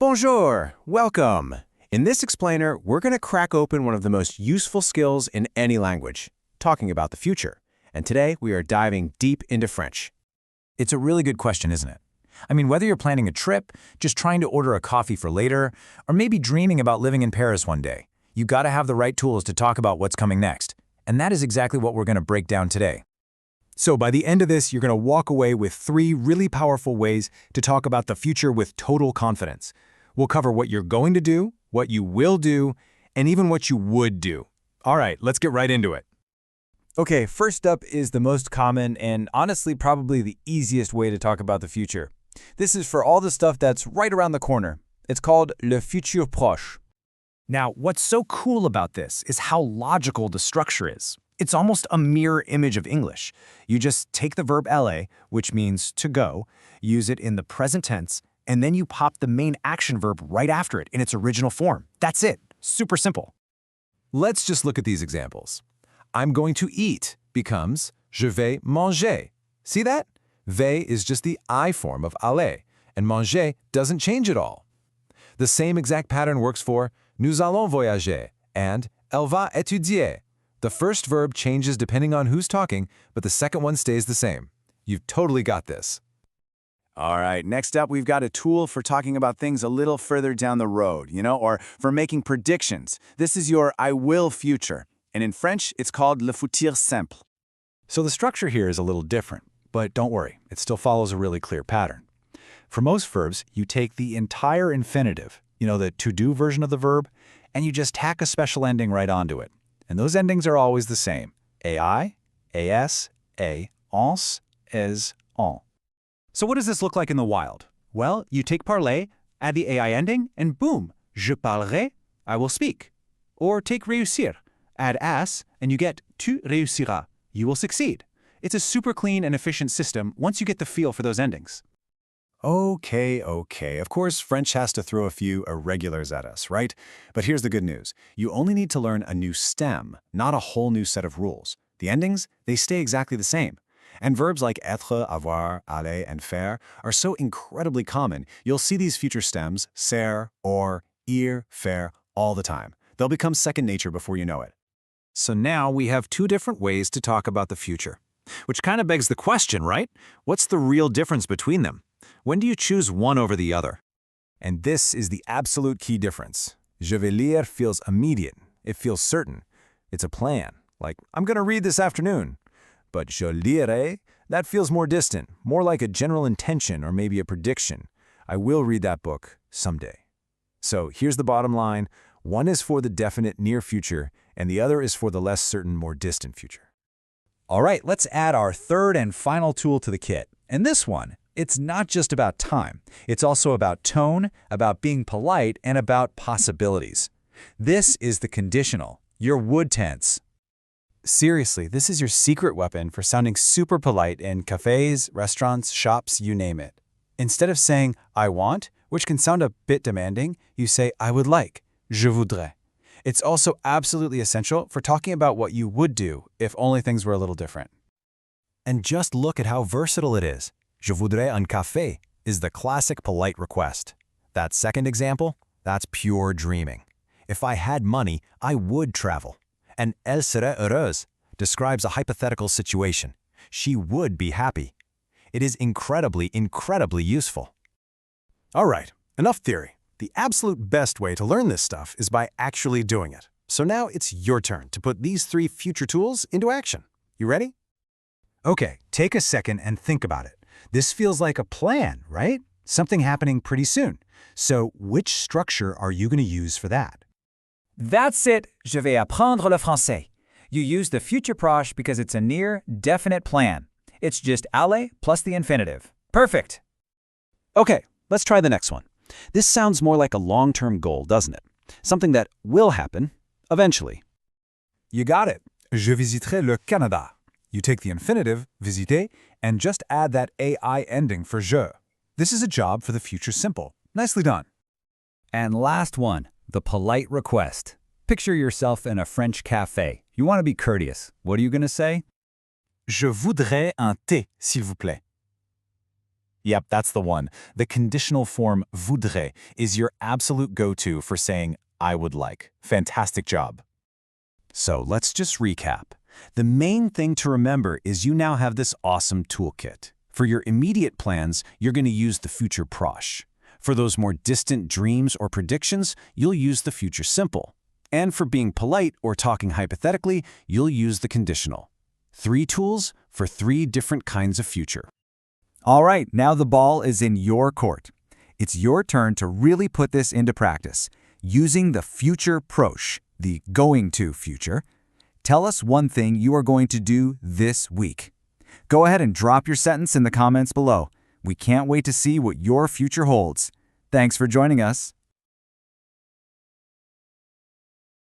Bonjour! Welcome! In this explainer, we're going to crack open one of the most useful skills in any language, talking about the future. And today, we are diving deep into French. It's a really good question, isn't it? I mean, whether you're planning a trip, just trying to order a coffee for later, or maybe dreaming about living in Paris one day, you gotta have the right tools to talk about what's coming next. And that is exactly what we're gonna break down today. So by the end of this, you're gonna walk away with 3 really powerful ways to talk about the future with total confidence. We'll cover what you're going to do, what you will do, and even what you would do. All right, let's get right into it. Okay, first up is the most common and honestly probably the easiest way to talk about the future. This is for all the stuff that's right around the corner. It's called le futur proche. Now, what's so cool about this is how logical the structure is. It's almost a mirror image of English. You just take the verb aller, which means to go, use it in the present tense, and then you pop the main action verb right after it in its original form. That's it. Super simple. Let's just look at these examples. I'm going to eat becomes je vais manger. See that? Vais is just the I form of aller, and manger doesn't change at all. The same exact pattern works for nous allons voyager and elle va étudier. The first verb changes depending on who's talking, but the second one stays the same. You've totally got this. All right, next up, we've got a tool for talking about things a little further down the road, or for making predictions. This is your I will future. And in French, it's called le futur simple. So the structure here is a little different, but don't worry, it still follows a really clear pattern. For most verbs, you take the entire infinitive, the to-do version of the verb, and you just tack a special ending right onto it. And those endings are always the same: ai, as, a, ons, es, on. So what does this look like in the wild? Well, you take parler, add the ai ending, and boom, je parlerai, I will speak. Or take réussir, add as, and you get tu réussiras, you will succeed. It's a super clean and efficient system once you get the feel for those endings. Okay. Of course, French has to throw a few irregulars at us, right? But here's the good news. You only need to learn a new stem, not a whole new set of rules. The endings, they stay exactly the same. And verbs like être, avoir, aller, and faire are so incredibly common, you'll see these future stems, ser, or, ir, faire, all the time. They'll become second nature before you know it. So now we have 2 different ways to talk about the future. Which kind of begs the question, right? What's the real difference between them? When do you choose one over the other? And this is the absolute key difference. Je vais lire feels immediate. It feels certain. It's a plan. Like, I'm going to read this afternoon. But je lirai, that feels more distant, more like a general intention or maybe a prediction. I will read that book someday. So here's the bottom line. One is for the definite near future, and the other is for the less certain, more distant future. All right, let's add our third and final tool to the kit. And this one, it's not just about time. It's also about tone, about being polite, and about possibilities. This is the conditional, your would tense. Seriously, this is your secret weapon for sounding super polite in cafes, restaurants, shops, you name it. Instead of saying, I want, which can sound a bit demanding, you say, I would like, je voudrais. It's also absolutely essential for talking about what you would do if only things were a little different. And just look at how versatile it is. Je voudrais un café is the classic polite request. That second example, that's pure dreaming. If I had money, I would travel. And elle serait heureuse describes a hypothetical situation. She would be happy. It is incredibly useful. All right, enough theory. The absolute best way to learn this stuff is by actually doing it. So now it's your turn to put these 3 future tools into action. You ready? Okay, take a second and think about it. This feels like a plan, right? Something happening pretty soon. So which structure are you going to use for that? That's it. Je vais apprendre le français. You use the futur proche because it's a near, definite plan. It's just aller plus the infinitive. Perfect. Okay, let's try the next one. This sounds more like a long-term goal, doesn't it? Something that will happen eventually. You got it. Je visiterai le Canada. You take the infinitive, visiter, and just add that ai ending for je. This is a job for the future simple. Nicely done. And last one, the polite request. Picture yourself in a French cafe. You want to be courteous. What are you going to say? Je voudrais un thé, s'il vous plaît. Yep, that's the one. The conditional form voudrais is your absolute go-to for saying I would like. Fantastic job. So let's just recap. The main thing to remember is you now have this awesome toolkit. For your immediate plans, you're going to use the Futur Proche. For those more distant dreams or predictions, you'll use the Futur Simple. And for being polite or talking hypothetically, you'll use the conditional. 3 tools for 3 different kinds of future. All right, now the ball is in your court. It's your turn to really put this into practice. Using the Futur Proche, the going to future, tell us one thing you are going to do this week. Go ahead and drop your sentence in the comments below. We can't wait to see what your future holds. Thanks for joining us.